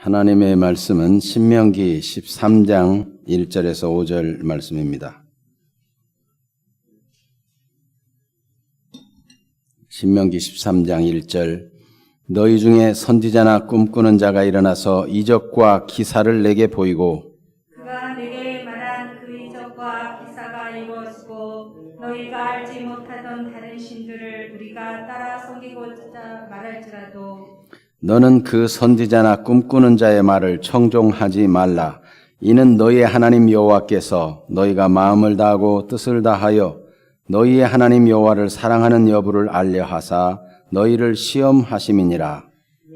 하나님의 말씀은 신명기 13장 1절에서 5절 말씀입니다. 신명기 13장 1절 너희 중에 선지자나 꿈꾸는 자가 일어나서 이적과 기사를 내게 보이고 그가 내게 말한 그 이적과 기사가 이루어지고 너희가 알지 못하던 다른 신들을 우리가 따라 섬기고자 말할지라도 너는 그 선지자나 꿈꾸는 자의 말을 청종하지 말라. 이는 너희의 하나님 여호와께서 너희가 마음을 다하고 뜻을 다하여 너희의 하나님 여호와를 사랑하는 여부를 알려하사 너희를 시험하심이니라.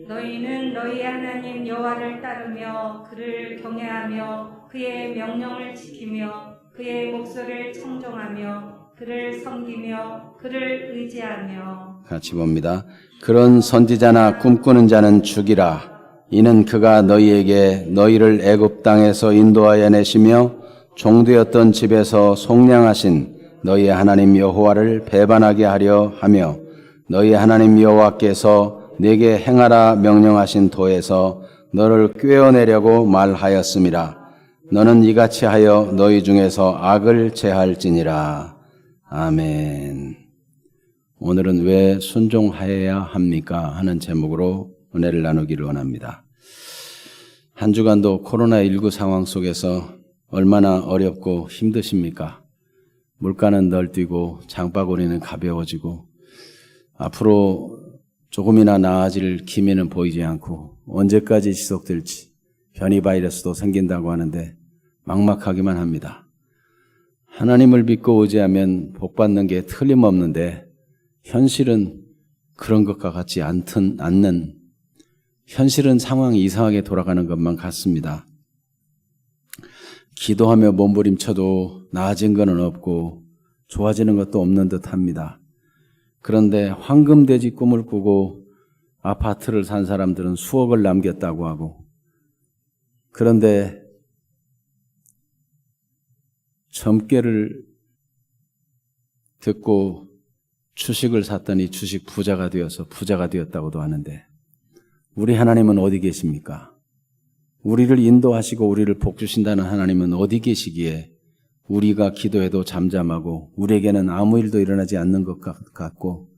너희는 너희의 하나님 여호와를 따르며 그를 경외하며 그의 명령을 지키며 그의 목소리를 청종하며 그를 섬기며 그를 의지하며. 같이 봅니다. 그런 선지자나 꿈꾸는 자는 죽이라. 이는 그가 너희에게 너희를 애굽 땅에서 인도하여 내시며 종되었던 집에서 속량하신 너희의 하나님 여호와를 배반하게 하려 하며 너희 하나님 여호와께서 내게 행하라 명령하신 도에서 너를 꿰어내려고 말하였음이라. 너는 이같이 하여 너희 중에서 악을 제할지니라. 아멘. 오늘은 왜 순종하여야 합니까? 하는 제목으로 은혜를 나누기를 원합니다. 한 주간도 코로나19 상황 속에서 얼마나 어렵고 힘드십니까? 물가는 널뛰고 장바구니는 가벼워지고 앞으로 조금이나 나아질 기미는 보이지 않고 언제까지 지속될지 변이 바이러스도 생긴다고 하는데 막막하기만 합니다. 하나님을 믿고 의지하면 복받는 게 틀림없는데 현실은 그런 것과 같지 않는 현실은 상황이 이상하게 돌아가는 것만 같습니다. 기도하며 몸부림쳐도 나아진 것은 없고 좋아지는 것도 없는 듯합니다. 그런데 황금돼지 꿈을 꾸고 아파트를 산 사람들은 수억을 남겼다고 하고 그런데 점괘를 듣고 주식을 샀더니 주식 부자가 되어서 부자가 되었다고도 하는데 우리 하나님은 어디 계십니까? 우리를 인도하시고 우리를 복주신다는 하나님은 어디 계시기에 우리가 기도해도 잠잠하고 우리에게는 아무 일도 일어나지 않는 것 같고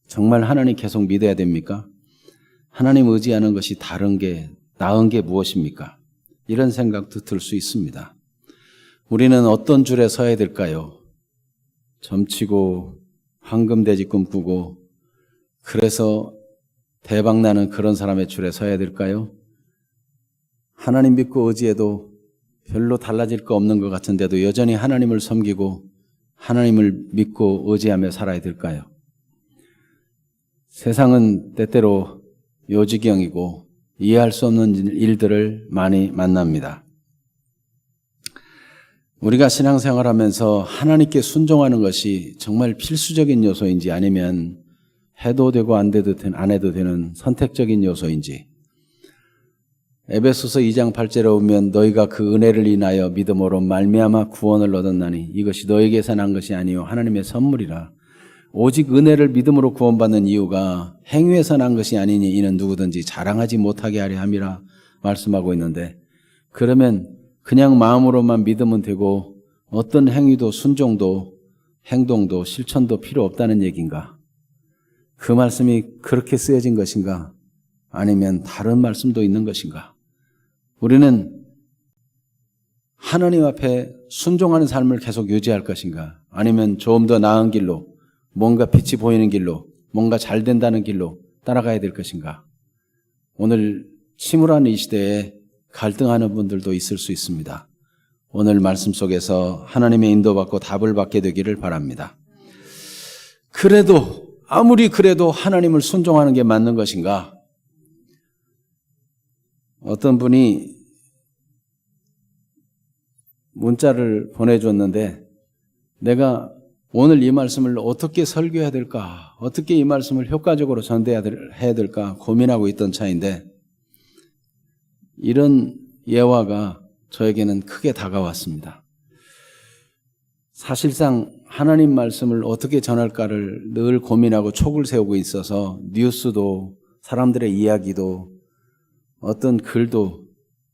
정말 하나님 계속 믿어야 됩니까? 하나님 의지하는 것이 다른 게 나은 게 무엇입니까? 이런 생각도 들 수 있습니다. 우리는 어떤 줄에 서야 될까요? 점치고 황금돼지 꿈꾸고 그래서 대박나는 그런 사람의 줄에 서야 될까요? 하나님 믿고 의지해도 별로 달라질 거 없는 것 같은데도 여전히 하나님을 섬기고 하나님을 믿고 의지하며 살아야 될까요? 세상은 때때로 요지경이고 이해할 수 없는 일들을 많이 만납니다. 우리가 신앙생활하면서 하나님께 순종하는 것이 정말 필수적인 요소인지 아니면 해도 되고 안 해도 되는 선택적인 요소인지 에베소서 2장 8절에 보면 너희가 그 은혜를 인하여 믿음으로 말미암아 구원을 얻었나니 이것이 너에게서 난 것이 아니요 하나님의 선물이라. 오직 은혜를 믿음으로 구원받는 이유가 행위에서 난 것이 아니니 이는 누구든지 자랑하지 못하게 하려 함이라 말씀하고 있는데 그러면 그냥 마음으로만 믿으면 되고 어떤 행위도 순종도 행동도 실천도 필요 없다는 얘기인가? 그 말씀이 그렇게 쓰여진 것인가? 아니면 다른 말씀도 있는 것인가? 우리는 하나님 앞에 순종하는 삶을 계속 유지할 것인가? 아니면 좀 더 나은 길로 뭔가 빛이 보이는 길로 뭔가 잘 된다는 길로 따라가야 될 것인가? 오늘 침울한 이 시대에 갈등하는 분들도 있을 수 있습니다. 오늘 말씀 속에서 하나님의 인도받고 답을 받게 되기를 바랍니다. 그래도 아무리 그래도 하나님을 순종하는 게 맞는 것인가? 어떤 분이 문자를 보내줬는데 내가 오늘 이 말씀을 어떻게 설교해야 될까? 어떻게 이 말씀을 효과적으로 전달해야 될까? 고민하고 있던 차인데 이런 예화가 저에게는 크게 다가왔습니다. 사실상 하나님 말씀을 어떻게 전할까를 늘 고민하고 촉을 세우고 있어서 뉴스도 사람들의 이야기도 어떤 글도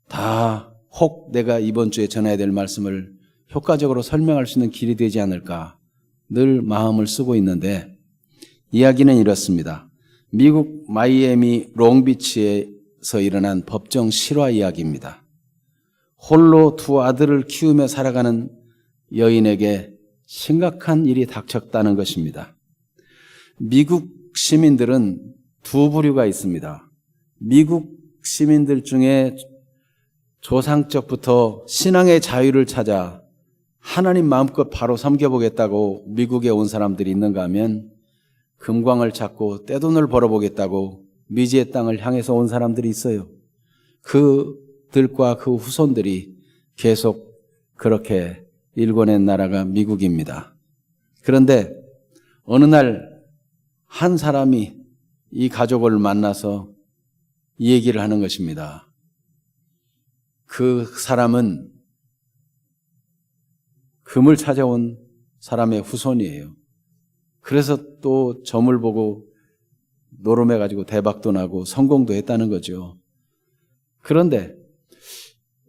다 혹 내가 이번 주에 전해야 될 말씀을 효과적으로 설명할 수 있는 길이 되지 않을까 늘 마음을 쓰고 있는데 이야기는 이렇습니다. 미국 마이애미 롱비치에서 일어난 법정 실화 이야기입니다. 홀로 두 아들을 키우며 살아가는 여인에게 심각한 일이 닥쳤다는 것입니다. 미국 시민들은 두 부류가 있습니다. 미국 시민들 중에 조상적부터 신앙의 자유를 찾아 하나님 마음껏 바로 섬겨보겠다고 미국에 온 사람들이 있는가 하면 금광을 찾고 떼돈을 벌어보겠다고 미지의 땅을 향해서 온 사람들이 있어요. 그들과 그 후손들이 계속 그렇게 일궈낸 나라가 미국입니다. 그런데 어느 날 한 사람이 이 가족을 만나서 이 얘기를 하는 것입니다. 그 사람은 금을 찾아온 사람의 후손이에요. 그래서 또 점을 보고 노름해가지고 대박도 나고 성공도 했다는 거죠. 그런데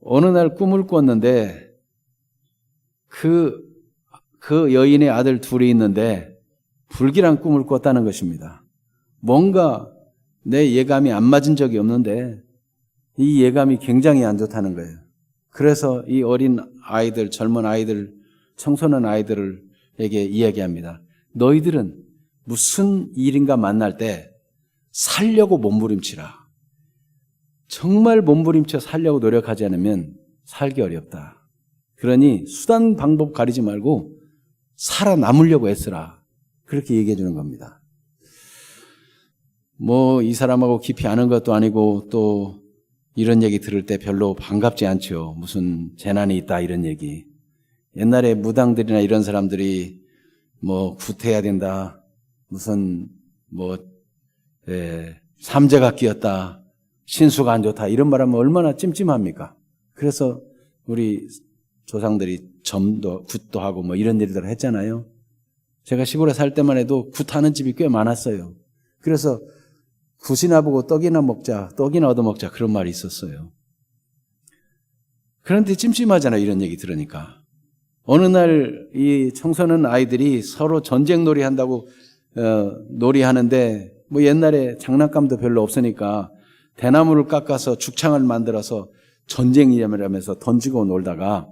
어느 날 꿈을 꿨는데 그 여인의 아들 둘이 있는데 불길한 꿈을 꿨다는 것입니다. 뭔가 내 예감이 안 맞은 적이 없는데 이 예감이 굉장히 안 좋다는 거예요. 그래서 이 어린 아이들, 젊은 아이들, 청소년 아이들에게 이야기합니다. 너희들은 무슨 일인가 만날 때 살려고 몸부림치라. 정말 몸부림쳐 살려고 노력하지 않으면 살기 어렵다. 그러니 수단 방법 가리지 말고 살아남으려고 애쓰라. 그렇게 얘기해 주는 겁니다. 뭐 이 사람하고 깊이 아는 것도 아니고 또 이런 얘기 들을 때 별로 반갑지 않죠. 무슨 재난이 있다 이런 얘기. 옛날에 무당들이나 이런 사람들이 뭐 구태해야 된다. 무슨 삼재가 끼었다. 신수가 안 좋다. 이런 말하면 얼마나 찜찜합니까? 그래서 우리 조상들이 점도 굿도 하고 뭐 이런 일들을 했잖아요. 제가 시골에 살 때만 해도 굿하는 집이 꽤 많았어요. 그래서 굿이나 보고 떡이나 먹자, 떡이나 얻어먹자 그런 말이 있었어요. 그런데 찜찜하잖아요. 이런 얘기 들으니까. 어느 날 이 청소년 아이들이 서로 전쟁 놀이 한다고 놀이하는데 뭐 옛날에 장난감도 별로 없으니까 대나무를 깎아서 죽창을 만들어서 전쟁이라면서 던지고 놀다가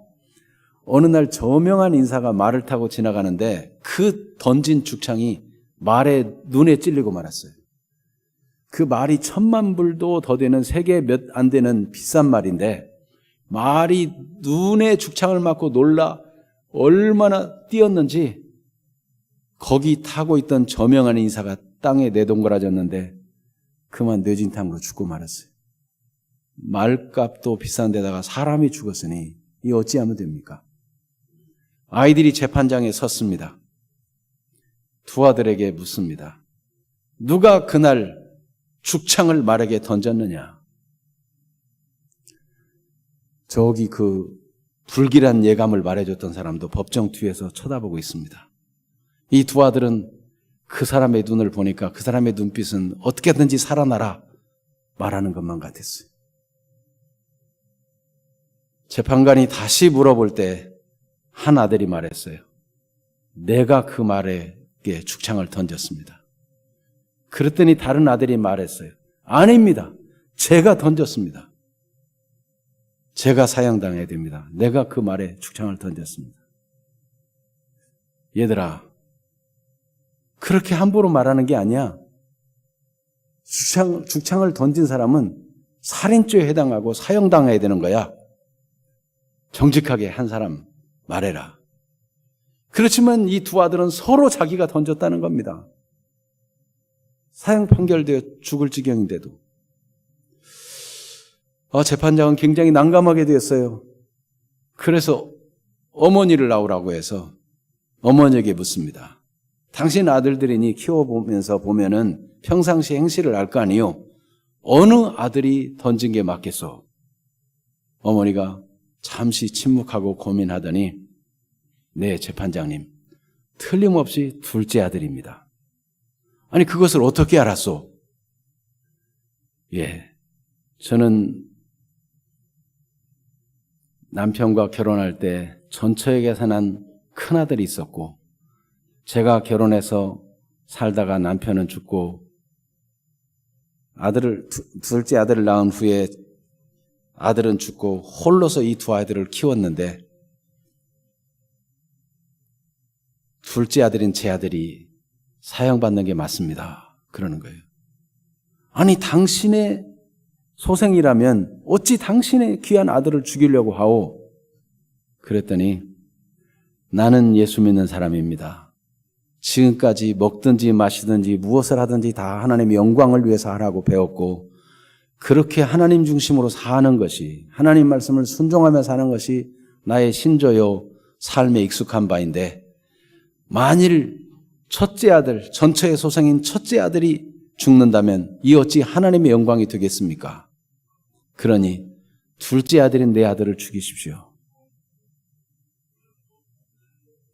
어느 날 저명한 인사가 말을 타고 지나가는데 그 던진 죽창이 말의 눈에 찔리고 말았어요. 그 말이 1000만 불도 더 되는 세계 몇 안 되는 비싼 말인데 말이 눈에 죽창을 맞고 놀라 얼마나 뛰었는지 거기 타고 있던 저명한 인사가 땅에 내동그라졌는데 그만 뇌진탕으로 죽고 말았어요. 말값도 비싼 데다가 사람이 죽었으니 이 어찌하면 됩니까? 아이들이 재판장에 섰습니다. 두 아들에게 묻습니다. 누가 그날 죽창을 말에게 던졌느냐? 저기 그 불길한 예감을 말해줬던 사람도 법정 뒤에서 쳐다보고 있습니다. 이 두 아들은 그 사람의 눈을 보니까 그 사람의 눈빛은 어떻게든지 살아나라 말하는 것만 같았어요. 재판관이 다시 물어볼 때 한 아들이 말했어요. 내가 그 말에게 죽창을 던졌습니다. 그랬더니 다른 아들이 말했어요. 아닙니다. 제가 던졌습니다. 제가 사형당해야 됩니다. 내가 그 말에 죽창을 던졌습니다. 얘들아, 그렇게 함부로 말하는 게 아니야. 죽창을 던진 사람은 살인죄에 해당하고 사형당해야 되는 거야. 정직하게 한 사람 말해라. 그렇지만 이 두 아들은 서로 자기가 던졌다는 겁니다. 사형 판결되어 죽을 지경인데도. 재판장은 굉장히 난감하게 되었어요. 그래서 어머니를 나오라고 해서 어머니에게 묻습니다. 당신 아들들이니 키워보면서 보면은 평상시 행실을 알 거 아니요? 어느 아들이 던진 게 맞겠소? 어머니가 잠시 침묵하고 고민하더니 네, 재판장님. 틀림없이 둘째 아들입니다. 아니, 그것을 어떻게 알았소? 예, 저는 남편과 결혼할 때 전처에게서 난 큰아들이 있었고, 제가 결혼해서 살다가 남편은 죽고 둘째 아들을 낳은 후에 아들은 죽고 홀로서 이 두 아이들을 키웠는데, 둘째 아들인 제 아들이 사형받는 게 맞습니다. 그러는 거예요. 아니, 당신의 소생이라면 어찌 당신의 귀한 아들을 죽이려고 하오? 그랬더니 나는 예수 믿는 사람입니다. 지금까지 먹든지 마시든지 무엇을 하든지 다 하나님의 영광을 위해서 하라고 배웠고, 그렇게 하나님 중심으로 사는 것이, 하나님 말씀을 순종하며 사는 것이 나의 신조요 삶에 익숙한 바인데, 만일 첫째 아들, 전처의 소생인 첫째 아들이 죽는다면 이 어찌 하나님의 영광이 되겠습니까? 그러니 둘째 아들인 내 아들을 죽이십시오.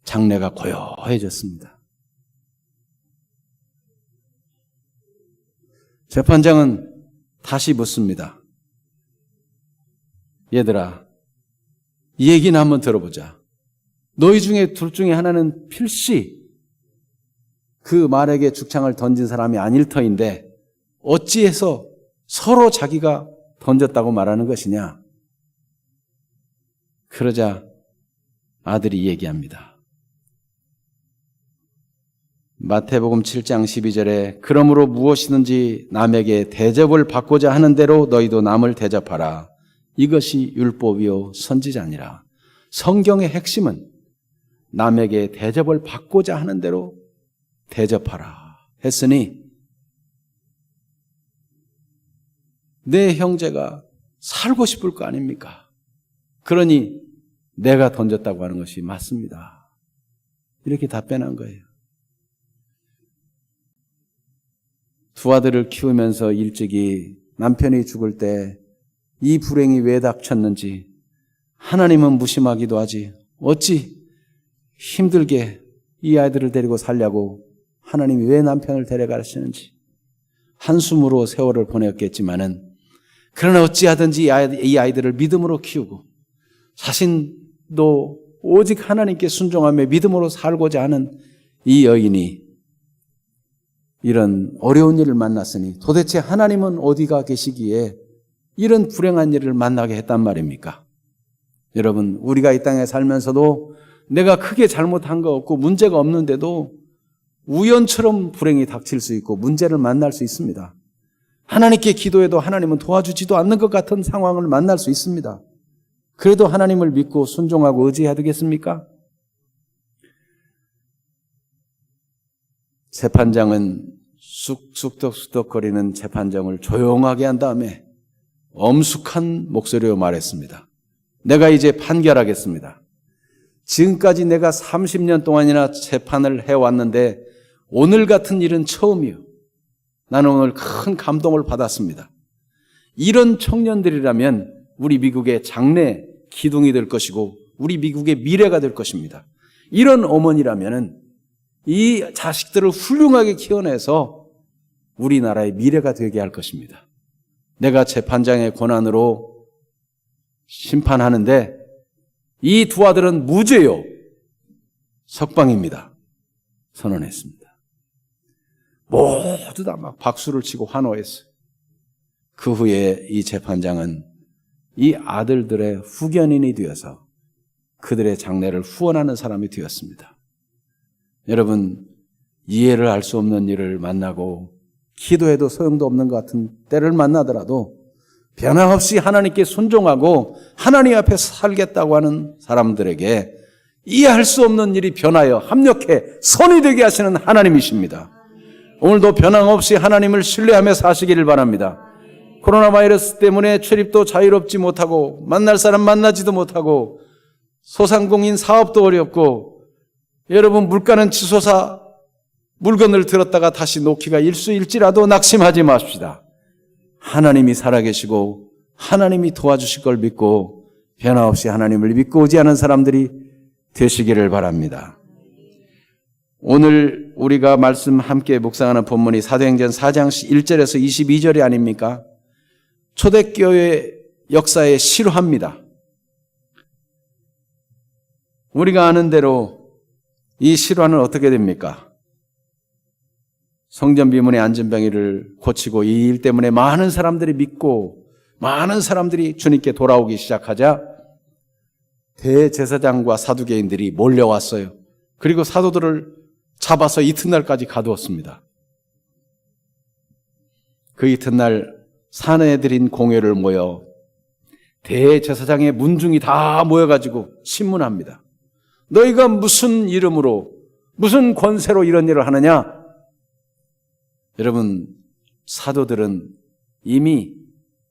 장례가 고요해졌습니다. 재판장은 다시 묻습니다. 얘들아, 이 얘기는 한번 들어보자. 너희 중에 둘 중에 하나는 필시 그 말에게 죽창을 던진 사람이 아닐 터인데 어찌해서 서로 자기가 던졌다고 말하는 것이냐? 그러자 아들이 얘기합니다. 마태복음 7장 12절에 그러므로 무엇이든지 남에게 대접을 받고자 하는 대로 너희도 남을 대접하라. 이것이 율법이요 선지자니라. 성경의 핵심은 남에게 대접을 받고자 하는 대로 대접하라 했으니, 내 형제가 살고 싶을 거 아닙니까? 그러니 내가 던졌다고 하는 것이 맞습니다. 이렇게 답변한 거예요. 두 아들을 키우면서 일찍이 남편이 죽을 때 이 불행이 왜 닥쳤는지 하나님은 무심하기도 하지 어찌 힘들게 이 아이들을 데리고 살려고 하나님이 왜 남편을 데려가시는지 한숨으로 세월을 보냈겠지만은, 그러나 어찌하든지 이 아이들을 믿음으로 키우고 자신도 오직 하나님께 순종하며 믿음으로 살고자 하는 이 여인이 이런 어려운 일을 만났으니 도대체 하나님은 어디가 계시기에 이런 불행한 일을 만나게 했단 말입니까? 여러분, 우리가 이 땅에 살면서도 내가 크게 잘못한 거 없고 문제가 없는데도 우연처럼 불행이 닥칠 수 있고 문제를 만날 수 있습니다. 하나님께 기도해도 하나님은 도와주지도 않는 것 같은 상황을 만날 수 있습니다. 그래도 하나님을 믿고 순종하고 의지해야 되겠습니까? 재판장은 쑥덕쑥덕거리는 재판장을 조용하게 한 다음에 엄숙한 목소리로 말했습니다. 내가 이제 판결하겠습니다. 지금까지 내가 30년 동안이나 재판을 해왔는데 오늘 같은 일은 처음이요. 나는 오늘 큰 감동을 받았습니다. 이런 청년들이라면 우리 미국의 장래 기둥이 될 것이고 우리 미국의 미래가 될 것입니다. 이런 어머니라면 이 자식들을 훌륭하게 키워내서 우리나라의 미래가 되게 할 것입니다. 내가 재판장의 권한으로 심판하는데 이 두 아들은 무죄요, 석방입니다. 선언했습니다. 모두 다 막 박수를 치고 환호했어요. 그 후에 이 재판장은 이 아들들의 후견인이 되어서 그들의 장래를 후원하는 사람이 되었습니다. 여러분, 이해를 할 수 없는 일을 만나고 기도해도 소용도 없는 것 같은 때를 만나더라도 변함없이 하나님께 순종하고 하나님 앞에 살겠다고 하는 사람들에게 이해할 수 없는 일이 변하여 합력해 선이 되게 하시는 하나님이십니다. 오늘도 변함없이 하나님을 신뢰하며 사시기를 바랍니다. 코로나 바이러스 때문에 출입도 자유롭지 못하고 만날 사람 만나지도 못하고 소상공인 사업도 어렵고, 여러분 물가는 치솟아 물건을 들었다가 다시 놓기가 일수일지라도 낙심하지 마십시다. 하나님이 살아계시고 하나님이 도와주실 걸 믿고 변함없이 하나님을 믿고 의지하는 사람들이 되시기를 바랍니다. 오늘 우리가 말씀 함께 묵상하는 본문이 사도행전 4장 1절에서 22절이 아닙니까? 초대교회 역사의 실화입니다. 우리가 아는 대로 이 실화는 어떻게 됩니까? 성전 비문의 안전병이를 고치고 이 일 때문에 많은 사람들이 믿고 많은 사람들이 주님께 돌아오기 시작하자 대제사장과 사두개인들이 몰려왔어요. 그리고 사도들을 잡아서 이튿날까지 가두었습니다. 그 이튿날 사내들인 공회를 모여 대제사장의 문중이 다 모여가지고 신문합니다. 너희가 무슨 이름으로 무슨 권세로 이런 일을 하느냐? 여러분, 사도들은 이미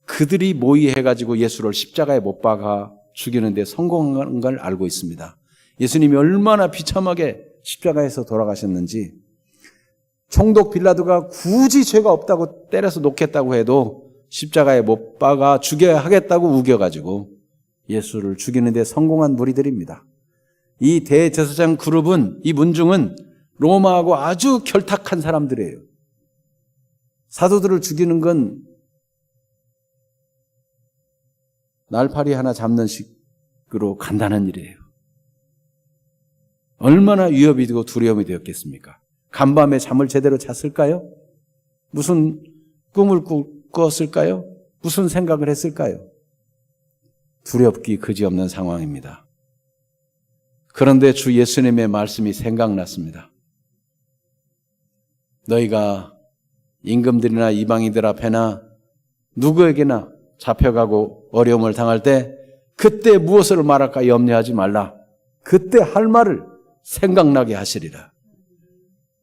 그들이 모의해가지고 예수를 십자가에 못 박아 죽이는 데 성공한 걸 알고 있습니다. 예수님이 얼마나 비참하게 십자가에서 돌아가셨는지, 총독 빌라도가 굳이 죄가 없다고 때려서 놓겠다고 해도 십자가에 못 박아 죽여야 하겠다고 우겨가지고 예수를 죽이는 데 성공한 무리들입니다. 이 대제사장 그룹은, 이 문중은 로마하고 아주 결탁한 사람들이에요. 사도들을 죽이는 건 날파리 하나 잡는 식으로 간단한 일이에요. 얼마나 위협이 되고 두려움이 되었겠습니까? 간밤에 잠을 제대로 잤을까요? 무슨 꿈을 꿨을까요? 무슨 생각을 했을까요? 두렵기 그지없는 상황입니다. 그런데 주 예수님의 말씀이 생각났습니다. 너희가 임금들이나 이방인들 앞에나 누구에게나 잡혀가고 어려움을 당할 때 그때 무엇을 말할까 염려하지 말라. 그때 할 말을 생각나게 하시리라.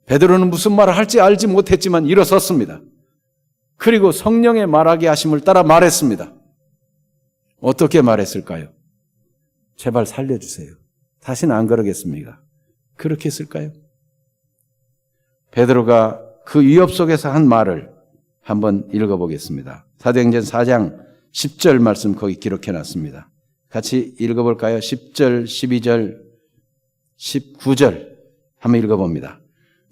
베드로는 무슨 말을 할지 알지 못했지만 일어섰습니다. 그리고 성령의 말하게 하심을 따라 말했습니다. 어떻게 말했을까요? 제발 살려주세요. 다시는 안 그러겠습니다. 그렇게 했을까요? 베드로가 그 위협 속에서 한 말을 한번 읽어보겠습니다. 사도행전 4장 10절 말씀 거기 기록해놨습니다. 같이 읽어볼까요? 10절, 12절, 19절 한번 읽어봅니다.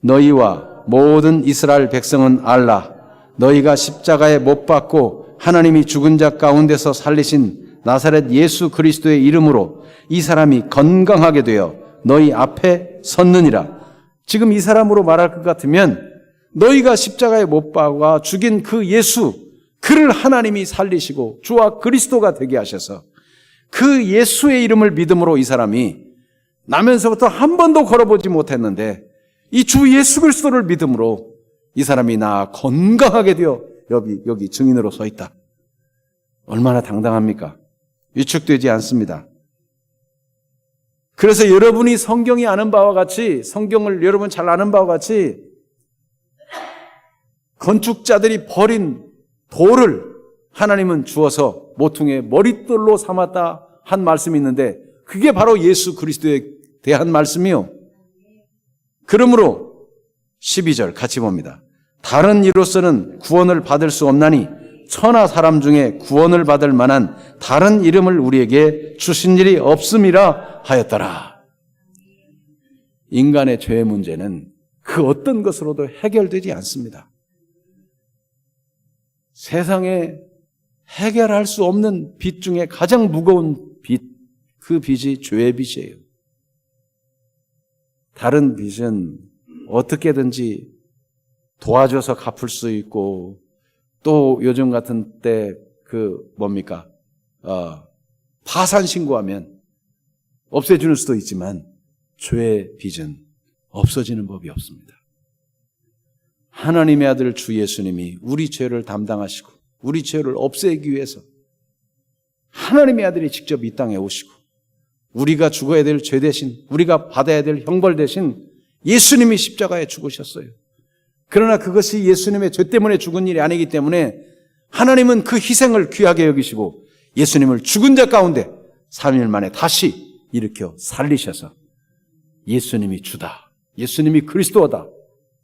너희와 모든 이스라엘 백성은 알라. 너희가 십자가에 못 박고 하나님이 죽은 자 가운데서 살리신 나사렛 예수 그리스도의 이름으로 이 사람이 건강하게 되어 너희 앞에 섰느니라. 지금 이 사람으로 말할 것 같으면 너희가 십자가에 못 박아 죽인 그 예수, 그를 하나님이 살리시고 주와 그리스도가 되게 하셔서 그 예수의 이름을 믿음으로 이 사람이 나면서부터 한 번도 걸어보지 못했는데 이 주 예수 그리스도를 믿음으로 이 사람이 나 건강하게 되어 여기 증인으로 서 있다. 얼마나 당당합니까? 위축되지 않습니다. 그래서 여러분이 성경이 아는 바와 같이, 성경을 여러분 잘 아는 바와 같이 건축자들이 버린 돌을 하나님은 주어서 모퉁이의 머릿돌로 삼았다 한 말씀이 있는데 그게 바로 예수 그리스도에 대한 말씀이요. 그러므로 12절 같이 봅니다. 다른 이로서는 구원을 받을 수 없나니 천하 사람 중에 구원을 받을 만한 다른 이름을 우리에게 주신 일이 없음이라 하였더라. 인간의 죄의 문제는 그 어떤 것으로도 해결되지 않습니다. 세상에 해결할 수 없는 빚 중에 가장 무거운 빚, 그 빚이 죄의 빚이에요. 다른 빚은 어떻게든지 도와줘서 갚을 수 있고 또 요즘 같은 때 파산 신고하면 없애주는 수도 있지만 죄의 빚은 없어지는 법이 없습니다. 하나님의 아들 주 예수님이 우리 죄를 담당하시고 우리 죄를 없애기 위해서 하나님의 아들이 직접 이 땅에 오시고 우리가 죽어야 될 죄 대신, 우리가 받아야 될 형벌 대신 예수님이 십자가에 죽으셨어요. 그러나 그것이 예수님의 죄 때문에 죽은 일이 아니기 때문에 하나님은 그 희생을 귀하게 여기시고 예수님을 죽은 자 가운데 3일 만에 다시 일으켜 살리셔서 예수님이 주다, 예수님이 그리스도다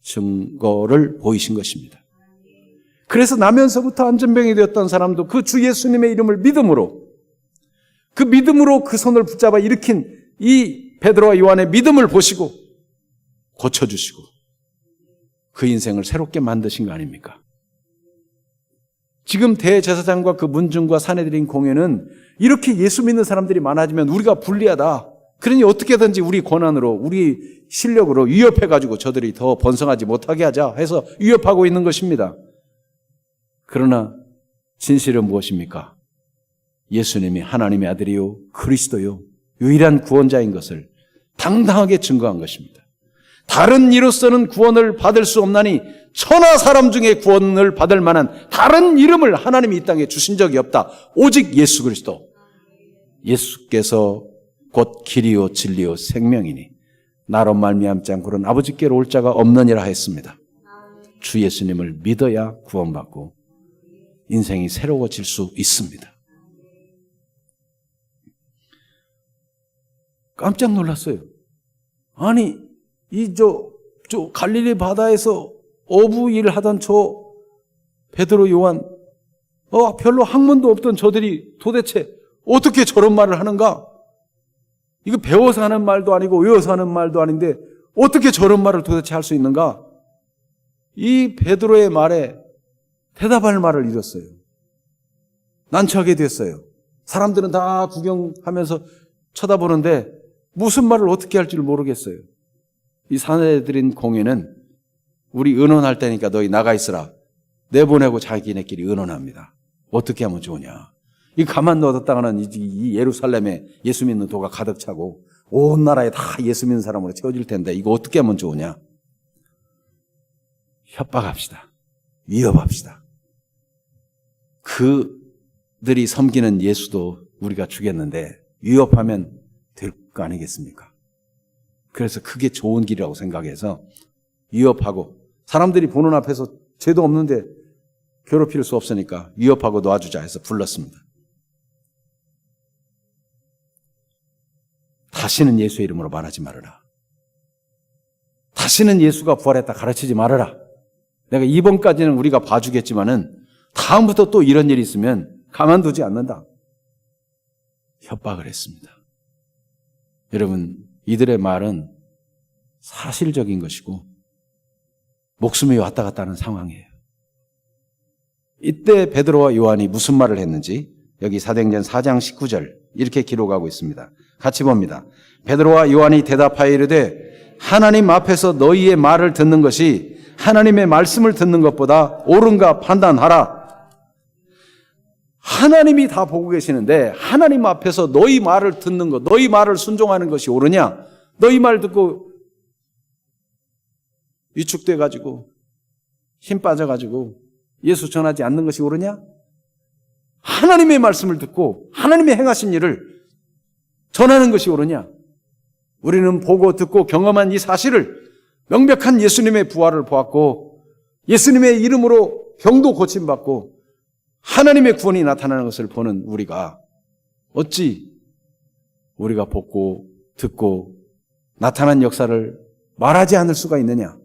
증거를 보이신 것입니다. 그래서 나면서부터 안전병이 되었던 사람도 그 주 예수님의 이름을 믿음으로, 그 믿음으로 그 손을 붙잡아 일으킨 이 베드로와 요한의 믿음을 보시고 고쳐주시고 그 인생을 새롭게 만드신 거 아닙니까? 지금 대제사장과 그 문중과 사내들인 공회는 이렇게 예수 믿는 사람들이 많아지면 우리가 불리하다. 그러니 어떻게든지 우리 권한으로, 우리 실력으로 위협해가지고 저들이 더 번성하지 못하게 하자 해서 위협하고 있는 것입니다. 그러나 진실은 무엇입니까? 예수님이 하나님의 아들이요 그리스도요 유일한 구원자인 것을 당당하게 증거한 것입니다. 다른 이로서는 구원을 받을 수 없나니 천하 사람 중에 구원을 받을 만한 다른 이름을 하나님이 이 땅에 주신 적이 없다. 오직 예수 그리스도. 예수께서 곧 길이요 진리요 생명이니 나로 말미암지 않고는 아버지께로 올 자가 없느니라 했습니다. 주 예수님을 믿어야 구원받고 인생이 새로워질 수 있습니다. 깜짝 놀랐어요. 아니 저 갈릴리 바다에서 어부 일을 하던 저 베드로 요한 별로 학문도 없던 저들이 도대체 어떻게 저런 말을 하는가? 이거 배워서 하는 말도 아니고 외워서 하는 말도 아닌데 어떻게 저런 말을 도대체 할 수 있는가? 이 베드로의 말에 대답할 말을 잃었어요. 난처하게 됐어요. 사람들은 다 구경하면서 쳐다보는데 무슨 말을 어떻게 할지를 모르겠어요. 이 사내들인 공회는 우리 의논할 때니까 너희 나가 있으라 내보내고 자기네끼리 의논합니다. 어떻게 하면 좋으냐. 이 가만 놔뒀다가는 이 예루살렘에 예수 믿는 도가 가득 차고 온 나라에 다 예수 믿는 사람으로 채워질 텐데 이거 어떻게 하면 좋으냐. 협박합시다. 위협합시다. 그들이 섬기는 예수도 우리가 주겠는데 위협하면 될 거 아니겠습니까? 그래서 그게 좋은 길이라고 생각해서 위협하고 사람들이 보는 앞에서 죄도 없는데 괴롭힐 수 없으니까 위협하고 놔주자 해서 불렀습니다. 다시는 예수의 이름으로 말하지 말아라. 다시는 예수가 부활했다 가르치지 말아라. 내가 이번까지는 우리가 봐주겠지만은 다음부터 또 이런 일이 있으면 가만두지 않는다. 협박을 했습니다. 여러분, 이들의 말은 사실적인 것이고 목숨이 왔다 갔다 하는 상황이에요. 이때 베드로와 요한이 무슨 말을 했는지 여기 사도행전 4장 19절 이렇게 기록하고 있습니다. 같이 봅니다. 베드로와 요한이 대답하여 이르되 하나님 앞에서 너희의 말을 듣는 것이 하나님의 말씀을 듣는 것보다 옳은가 판단하라. 하나님이 다 보고 계시는데 하나님 앞에서 너희 말을 듣는 것, 너희 말을 순종하는 것이 옳으냐? 너희 말 듣고 위축돼가지고 힘 빠져가지고 예수 전하지 않는 것이 옳으냐? 하나님의 말씀을 듣고 하나님의 행하신 일을 전하는 것이 옳으냐? 우리는 보고 듣고 경험한 이 사실을 명백한 예수님의 부활을 보았고 예수님의 이름으로 병도 고침받고 하나님의 구원이 나타나는 것을 보는 우리가 어찌 우리가 보고 듣고 나타난 역사를 말하지 않을 수가 있느냐?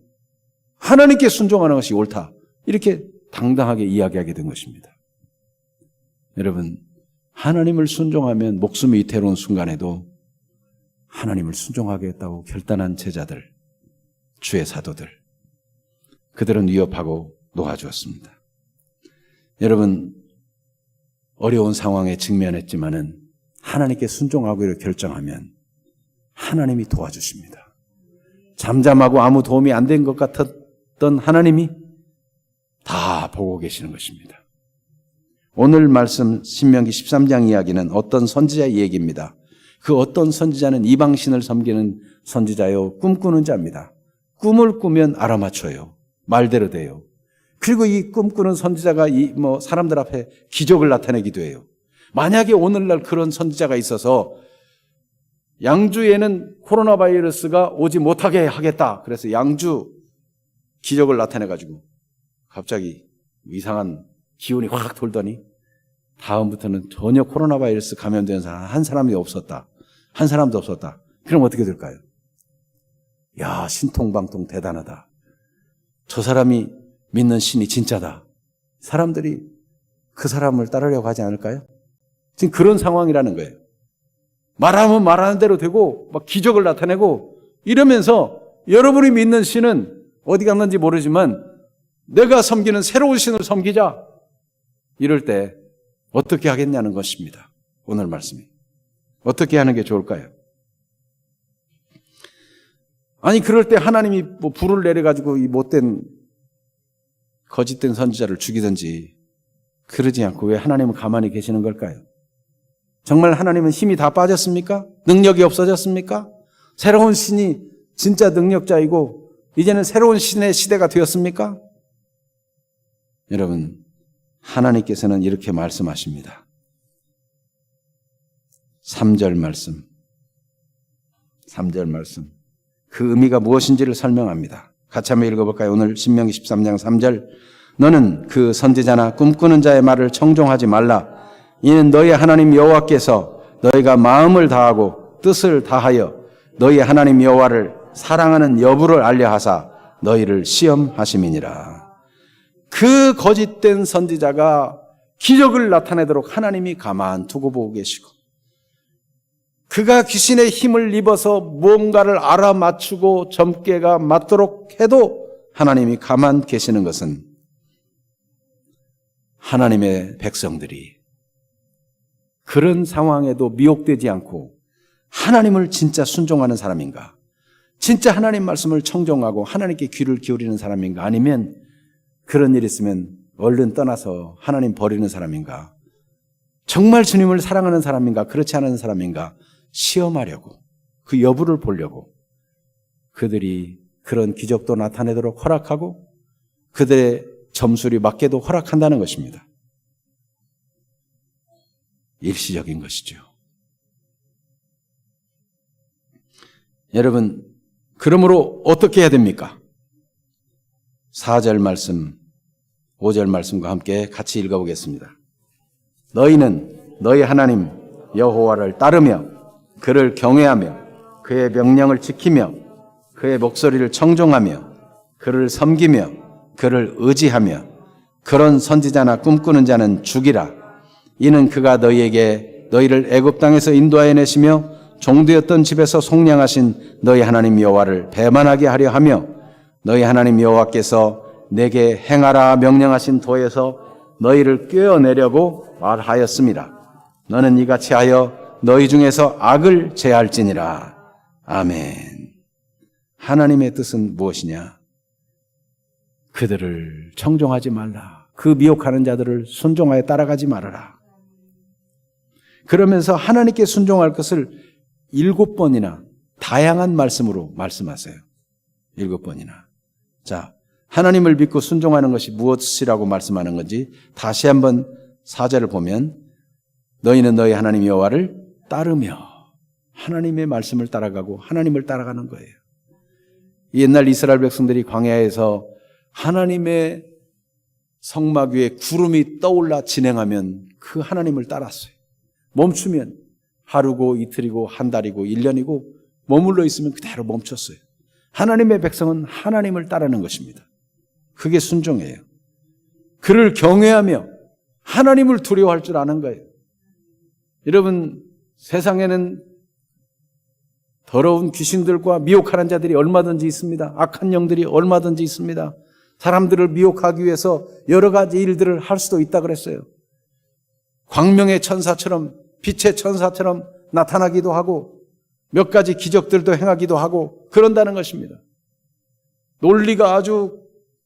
하나님께 순종하는 것이 옳다. 이렇게 당당하게 이야기하게 된 것입니다. 여러분, 하나님을 순종하면 목숨이 위태로운 순간에도 하나님을 순종하겠다고 결단한 제자들, 주의 사도들, 그들은 위협하고 놓아주었습니다. 여러분, 어려운 상황에 직면했지만은 하나님께 순종하기로 결정하면 하나님이 도와주십니다. 잠잠하고 아무 도움이 안 된 것 같았던 하나님이 다 보고 계시는 것입니다. 오늘 말씀 신명기 13장 이야기는 어떤 선지자의 얘기입니다. 그 어떤 선지자는 이방신을 섬기는 선지자요, 꿈꾸는 자입니다. 꿈을 꾸면 알아맞혀요. 말대로 돼요. 그리고 이 꿈꾸는 선지자가 사람들 앞에 기적을 나타내기도 해요. 만약에 오늘날 그런 선지자가 있어서 양주에는 코로나 바이러스가 오지 못하게 하겠다. 그래서 양주 기적을 나타내가지고 갑자기 이상한 기운이 확 돌더니 다음부터는 전혀 코로나 바이러스 감염된 사람 한 사람이 없었다. 한 사람도 없었다. 그럼 어떻게 될까요? 야, 신통방통 대단하다. 저 사람이 믿는 신이 진짜다. 사람들이 그 사람을 따르려고 하지 않을까요? 지금 그런 상황이라는 거예요. 말하면 말하는 대로 되고 막 기적을 나타내고 이러면서 여러분이 믿는 신은 어디 갔는지 모르지만 내가 섬기는 새로운 신을 섬기자. 이럴 때 어떻게 하겠냐는 것입니다. 오늘 말씀이. 어떻게 하는 게 좋을까요? 아니 그럴 때 하나님이 뭐 불을 내려가지고 이 못된 거짓된 선지자를 죽이든지 그러지 않고 왜 하나님은 가만히 계시는 걸까요? 정말 하나님은 힘이 다 빠졌습니까? 능력이 없어졌습니까? 새로운 신이 진짜 능력자이고 이제는 새로운 신의 시대가 되었습니까? 여러분, 하나님께서는 이렇게 말씀하십니다. 3절 말씀. 3절 말씀. 그 의미가 무엇인지를 설명합니다. 같이 한번 읽어볼까요? 오늘 신명기 13장 3절. 너는 그 선지자나 꿈꾸는 자의 말을 청종하지 말라. 이는 너희 하나님 여호와께서 너희가 마음을 다하고 뜻을 다하여 너희 하나님 여호와를 사랑하는 여부를 알려하사 너희를 시험하심이니라. 그 거짓된 선지자가 기적을 나타내도록 하나님이 가만 두고 보고 계시고 그가 귀신의 힘을 입어서 무언가를 알아맞추고 점괘가 맞도록 해도 하나님이 가만 계시는 것은 하나님의 백성들이 그런 상황에도 미혹되지 않고 하나님을 진짜 순종하는 사람인가? 진짜 하나님 말씀을 청종하고 하나님께 귀를 기울이는 사람인가? 아니면 그런 일이 있으면 얼른 떠나서 하나님 버리는 사람인가? 정말 주님을 사랑하는 사람인가? 그렇지 않은 사람인가? 시험하려고, 그 여부를 보려고 그들이 그런 기적도 나타내도록 허락하고 그들의 점술이 맞게도 허락한다는 것입니다. 일시적인 것이죠. 여러분, 그러므로 어떻게 해야 됩니까? 4절 말씀, 5절 말씀과 함께 같이 읽어보겠습니다. 너희는 너희 하나님 여호와를 따르며 그를 경외하며 그의 명령을 지키며 그의 목소리를 청종하며 그를 섬기며 그를 의지하며 그런 선지자나 꿈꾸는 자는 죽이라. 이는 그가 너희에게 너희를 애굽 땅에서 인도하여 내시며 종되었던 집에서 속량하신 너희 하나님 여호와를 배만하게 하려 하며 너희 하나님 여호와께서 내게 행하라 명령하신 도에서 너희를 꿰어내려고 말하였습니다. 너는 이같이 하여 너희 중에서 악을 제할지니라. 아멘. 하나님의 뜻은 무엇이냐? 그들을 청종하지 말라. 그 미혹하는 자들을 순종하여 따라가지 말아라. 그러면서 하나님께 순종할 것을 7번이나 다양한 말씀으로 말씀하세요. 7번이나. 자, 하나님을 믿고 순종하는 것이 무엇이라고 말씀하는 건지 다시 한번 4절을 보면 너희는 너희 하나님 여호와를 따르며 하나님의 말씀을 따라가고 하나님을 따라가는 거예요. 옛날 이스라엘 백성들이 광야에서 하나님의 성막 위에 구름이 떠올라 진행하면 그 하나님을 따랐어요. 멈추면 하루고 이틀이고 한 달이고 1년이고 머물러 있으면 그대로 멈췄어요. 하나님의 백성은 하나님을 따르는 것입니다. 그게 순종이에요. 그를 경외하며 하나님을 두려워할 줄 아는 거예요. 여러분, 세상에는 더러운 귀신들과 미혹하는 자들이 얼마든지 있습니다. 악한 영들이 얼마든지 있습니다. 사람들을 미혹하기 위해서 여러 가지 일들을 할 수도 있다 그랬어요. 광명의 천사처럼 빛의 천사처럼 나타나기도 하고 몇 가지 기적들도 행하기도 하고 그런다는 것입니다. 논리가 아주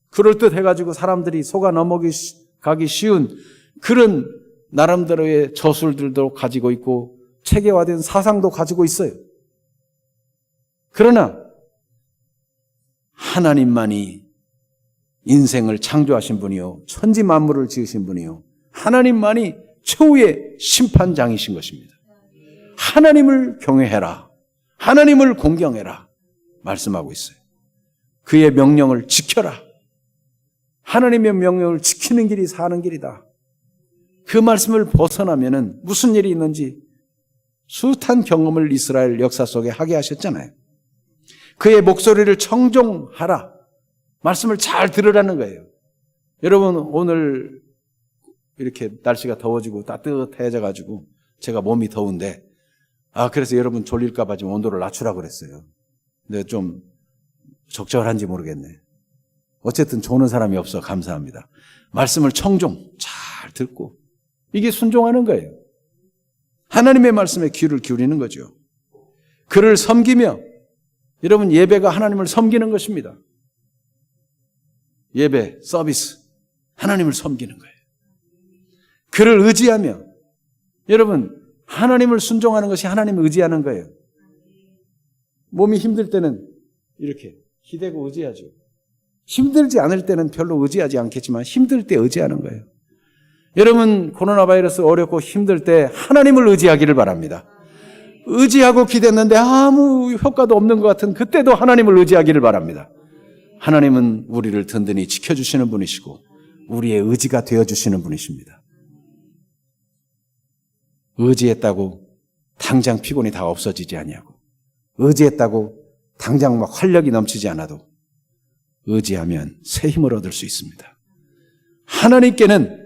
그럴듯해가지고 사람들이 속아 넘어가기 쉬운 그런 나름대로의 저술들도 가지고 있고 체계화된 사상도 가지고 있어요. 그러나 하나님만이 인생을 창조하신 분이요 천지 만물을 지으신 분이요 하나님만이 최후의 심판장이신 것입니다. 하나님을 경외해라. 하나님을 공경해라. 말씀하고 있어요. 그의 명령을 지켜라. 하나님의 명령을 지키는 길이 사는 길이다. 그 말씀을 벗어나면은 무슨 일이 있는지 숱한 경험을 이스라엘 역사 속에 하게 하셨잖아요. 그의 목소리를 청종하라. 말씀을 잘 들으라는 거예요. 여러분, 오늘 이렇게 날씨가 더워지고 따뜻해져 가지고 제가 몸이 더운데 그래서 여러분 졸릴까 봐 좀 온도를 낮추라고 그랬어요. 근데 좀 적절한지 모르겠네. 어쨌든 조는 사람이 없어 감사합니다. 말씀을 청종 잘 잘 듣고 이게 순종하는 거예요. 하나님의 말씀에 귀를 기울이는 거죠. 그를 섬기며 여러분 예배가 하나님을 섬기는 것입니다. 예배, 서비스 하나님을 섬기는 거예요. 그를 의지하며 여러분 하나님을 순종하는 것이 하나님을 의지하는 거예요. 몸이 힘들 때는 이렇게 기대고 의지하죠. 힘들지 않을 때는 별로 의지하지 않겠지만 힘들 때 의지하는 거예요. 여러분 코로나 바이러스 어렵고 힘들 때 하나님을 의지하기를 바랍니다. 의지하고 기댔는데 아무 효과도 없는 것 같은 그때도 하나님을 의지하기를 바랍니다. 하나님은 우리를 든든히 지켜주시는 분이시고 우리의 의지가 되어주시는 분이십니다. 의지했다고 당장 피곤이 다 없어지지 아니하고 의지했다고 당장 막 활력이 넘치지 않아도 의지하면 새 힘을 얻을 수 있습니다. 하나님께는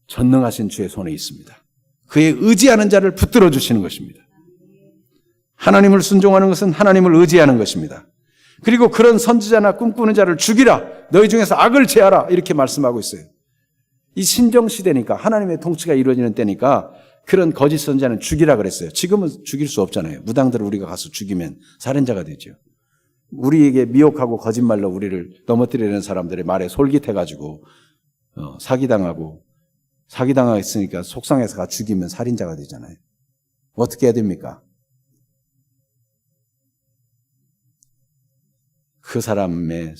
전능하신 주의 손에 있습니다. 그의 의지하는 자를 붙들어 주시는 것입니다. 하나님을 순종하는 것은 하나님을 의지하는 것입니다. 그리고 그런 선지자나 꿈꾸는 자를 죽이라. 너희 중에서 악을 제하라. 이렇게 말씀하고 있어요. 이 신정시대니까 하나님의 통치가 이루어지는 때니까 그런 거짓 선지자는 죽이라 그랬어요. 지금은 죽일 수 없잖아요. 무당들을 우리가 가서 죽이면 살인자가 되죠. 우리에게 미혹하고 거짓말로 우리를 넘어뜨리는 사람들의 말에 솔깃해가지고 사기당했으니까 속상해서 가 죽이면 살인자가 되잖아요. 어떻게 해야 됩니까? 그 사람의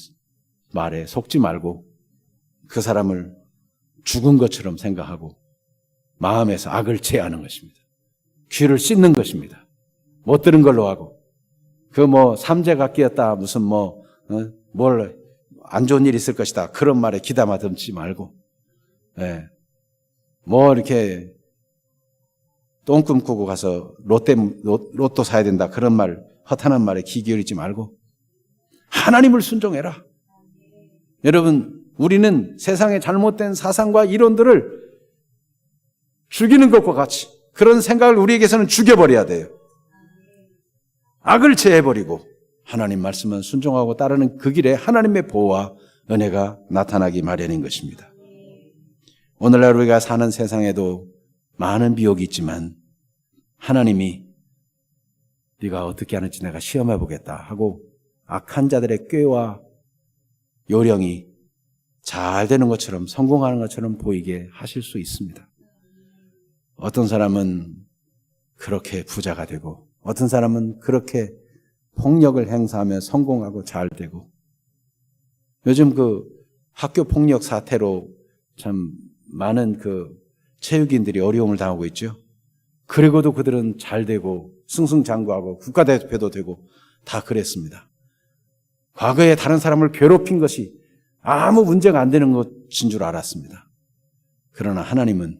말에 속지 말고 그 사람을 죽은 것처럼 생각하고 마음에서 악을 제하는 것입니다. 귀를 씻는 것입니다. 못 들은 걸로 하고 삼재가 끼었다 무슨 뭘 안 좋은 일이 있을 것이다 그런 말에 귀담아 듣지 말고 이렇게 똥 꿈꾸고 가서 로또 사야 된다 그런 말 허탄한 말에 귀 기울이지 말고 하나님을 순종해라. 여러분 우리는 세상의 잘못된 사상과 이론들을 죽이는 것과 같이 그런 생각을 우리에게서는 죽여버려야 돼요. 악을 제해버리고 하나님 말씀은 순종하고 따르는 그 길에 하나님의 보호와 은혜가 나타나기 마련인 것입니다. 오늘날 우리가 사는 세상에도 많은 미혹이 있지만 하나님이 네가 어떻게 하는지 내가 시험해 보겠다 하고 악한 자들의 꾀와 요령이 잘 되는 것처럼 성공하는 것처럼 보이게 하실 수 있습니다. 어떤 사람은 그렇게 부자가 되고 어떤 사람은 그렇게 폭력을 행사하며 성공하고 잘 되고 요즘 학교 폭력 사태로 참 많은 체육인들이 어려움을 당하고 있죠. 그리고도 그들은 잘 되고 승승장구하고 국가대표도 되고 다 그랬습니다. 과거에 다른 사람을 괴롭힌 것이 아무 문제가 안 되는 것인 줄 알았습니다. 그러나 하나님은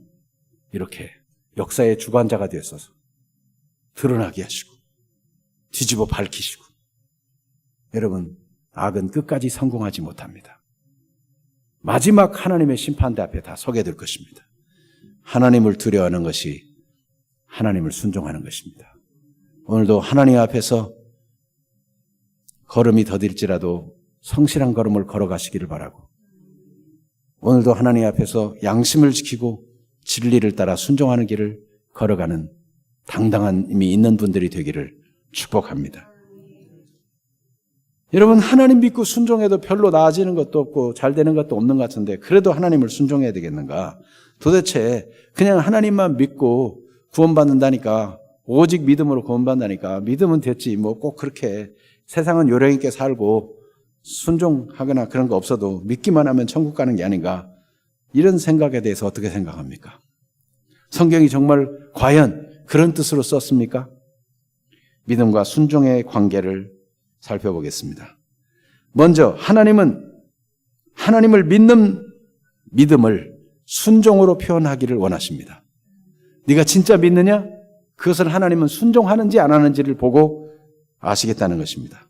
이렇게 역사의 주관자가 되어서 드러나게 하시고 뒤집어 밝히시고 여러분 악은 끝까지 성공하지 못합니다. 마지막 하나님의 심판대 앞에 다 서게 될 것입니다. 하나님을 두려워하는 것이 하나님을 순종하는 것입니다. 오늘도 하나님 앞에서 걸음이 더딜지라도 성실한 걸음을 걸어가시기를 바라고 오늘도 하나님 앞에서 양심을 지키고 진리를 따라 순종하는 길을 걸어가는 당당한 힘이 있는 분들이 되기를 축복합니다. 여러분 하나님 믿고 순종해도 별로 나아지는 것도 없고 잘 되는 것도 없는 것 같은데 그래도 하나님을 순종해야 되겠는가? 도대체 그냥 하나님만 믿고 구원받는다니까 오직 믿음으로 구원받는다니까 믿음은 됐지 꼭 그렇게 세상은 요령 있게 살고 순종하거나 그런 거 없어도 믿기만 하면 천국 가는 게 아닌가? 이런 생각에 대해서 어떻게 생각합니까? 성경이 정말 과연 그런 뜻으로 썼습니까? 믿음과 순종의 관계를 살펴보겠습니다. 먼저 하나님을 믿는 믿음을 순종으로 표현하기를 원하십니다. 네가 진짜 믿느냐? 그것을 하나님은 순종하는지 안 하는지를 보고 아시겠다는 것입니다.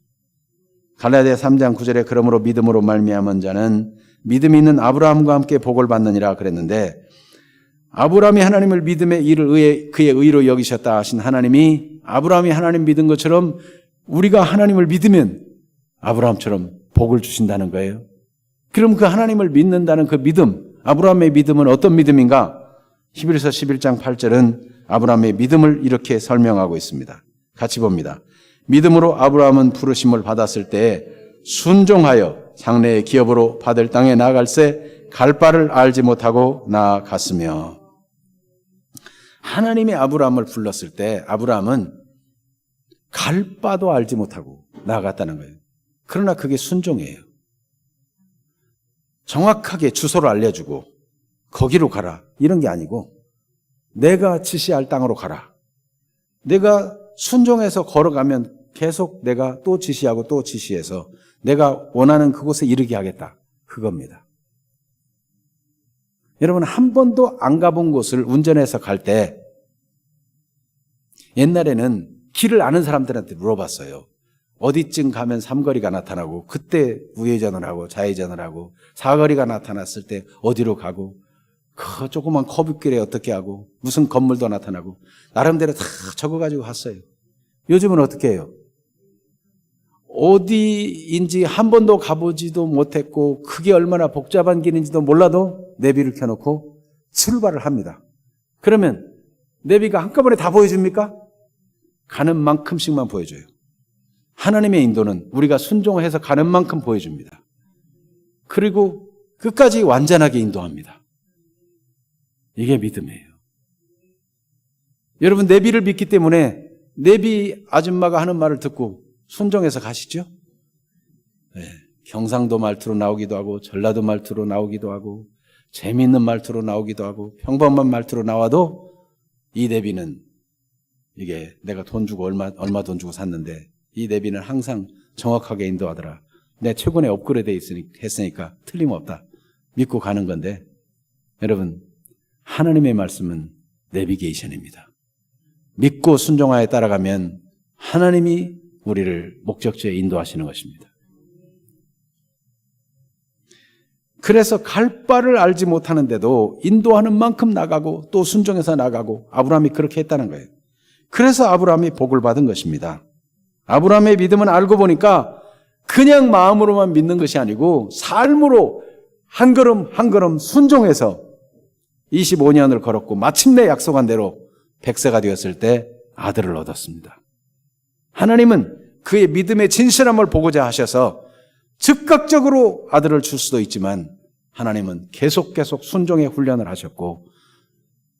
갈라디아 3장 9절에 그러므로 믿음으로 말미암은 자는 믿음이 있는 아브라함과 함께 복을 받느니라 그랬는데 아브라함이 하나님을 믿음의 일을 그의 의로 여기셨다 하신 하나님이 아브라함이 하나님 믿은 것처럼 우리가 하나님을 믿으면 아브라함처럼 복을 주신다는 거예요. 그럼 그 하나님을 믿는다는 그 믿음 아브라함의 믿음은 어떤 믿음인가? 히브리서 11장 8절은 아브라함의 믿음을 이렇게 설명하고 있습니다. 같이 봅니다. 믿음으로 아브라함은 부르심을 받았을 때 순종하여 장래의 기업으로 받을 땅에 나아갈새 갈 바를 알지 못하고 나아갔으며. 하나님이 아브라함을 불렀을 때 아브라함은 갈 바도 알지 못하고 나아갔다는 거예요. 그러나 그게 순종이에요. 정확하게 주소를 알려주고 거기로 가라 이런 게 아니고 내가 지시할 땅으로 가라. 내가 순종해서 걸어가면 계속 내가 또 지시하고 또 지시해서 내가 원하는 그곳에 이르게 하겠다. 그겁니다. 여러분, 한 번도 안 가본 곳을 운전해서 갈 때 옛날에는 길을 아는 사람들한테 물어봤어요. 어디쯤 가면 삼거리가 나타나고 그때 우회전을 하고 좌회전을 하고 사거리가 나타났을 때 어디로 가고 그 조그만 커브길에 어떻게 하고 무슨 건물도 나타나고 나름대로 다 적어가지고 갔어요. 요즘은 어떻게 해요? 어디인지 한 번도 가보지도 못했고 그게 얼마나 복잡한 길인지도 몰라도 내비를 켜놓고 출발을 합니다. 그러면 내비가 한꺼번에 다 보여줍니까? 가는 만큼씩만 보여줘요. 하나님의 인도는 우리가 순종해서 가는 만큼 보여줍니다. 그리고 끝까지 완전하게 인도합니다. 이게 믿음이에요. 여러분, 내비를 믿기 때문에 내비 아줌마가 하는 말을 듣고 순종해서 가시죠? 네, 경상도 말투로 나오기도 하고 전라도 말투로 나오기도 하고 재미있는 말투로 나오기도 하고 평범한 말투로 나와도 이 내비는 이게 내가 돈 주고 얼마 돈 주고 샀는데 이 내비는 항상 정확하게 인도하더라. 내 최근에 업그레이드 했으니까 틀림없다. 믿고 가는 건데 여러분, 하나님의 말씀은 내비게이션입니다. 믿고 순종하에 따라가면 하나님이 우리를 목적지에 인도하시는 것입니다. 그래서 갈 바를 알지 못하는데도 인도하는 만큼 나가고 또 순종해서 나가고 아브라함이 그렇게 했다는 거예요. 그래서 아브라함이 복을 받은 것입니다. 아브라함의 믿음은 알고 보니까 그냥 마음으로만 믿는 것이 아니고 삶으로 한 걸음 한 걸음 순종해서 25년을 걸었고 마침내 약속한 대로 100세가 되었을 때 아들을 얻었습니다. 하나님은 그의 믿음의 진실함을 보고자 하셔서 즉각적으로 아들을 줄 수도 있지만 하나님은 계속 순종의 훈련을 하셨고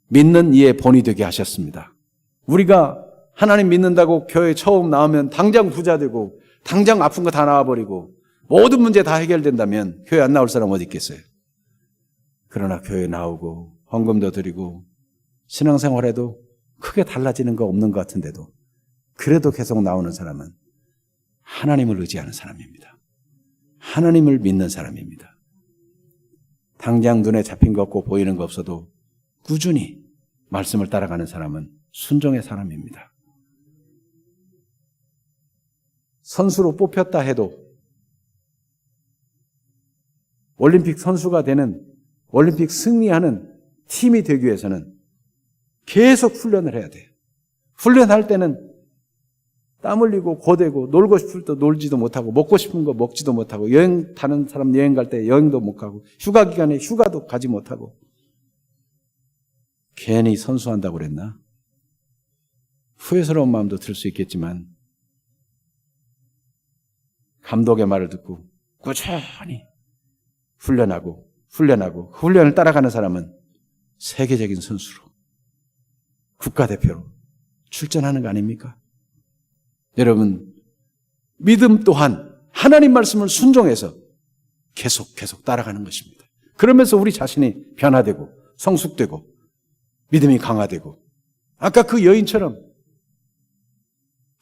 믿는 이의 본이 되게 하셨습니다. 우리가 하나님 믿는다고 교회 처음 나오면 당장 부자 되고 당장 아픈 거 다 나와버리고 모든 문제 다 해결된다면 교회 안 나올 사람 어디 있겠어요? 그러나 교회 나오고 헌금도 드리고 신앙생활에도 크게 달라지는 거 없는 것 같은데도 그래도 계속 나오는 사람은 하나님을 의지하는 사람입니다. 하나님을 믿는 사람입니다. 당장 눈에 잡힌 거 없고 보이는 거 없어도 꾸준히 말씀을 따라가는 사람은 순종의 사람입니다. 선수로 뽑혔다 해도 올림픽 선수가 되는 올림픽 승리하는 팀이 되기 위해서는 계속 훈련을 해야 돼요. 훈련할 때는 땀 흘리고 고되고 놀고 싶을 때 놀지도 못하고 먹고 싶은 거 먹지도 못하고 여행 다른 사람 여행 갈 때 여행도 못 가고 휴가 기간에 휴가도 가지 못하고 괜히 선수한다고 그랬나? 후회스러운 마음도 들 수 있겠지만 감독의 말을 듣고 꾸준히 훈련하고 훈련을 따라가는 사람은 세계적인 선수로 국가대표로 출전하는 거 아닙니까? 여러분, 믿음 또한 하나님 말씀을 순종해서 계속 따라가는 것입니다. 그러면서 우리 자신이 변화되고 성숙되고 믿음이 강화되고 아까 그 여인처럼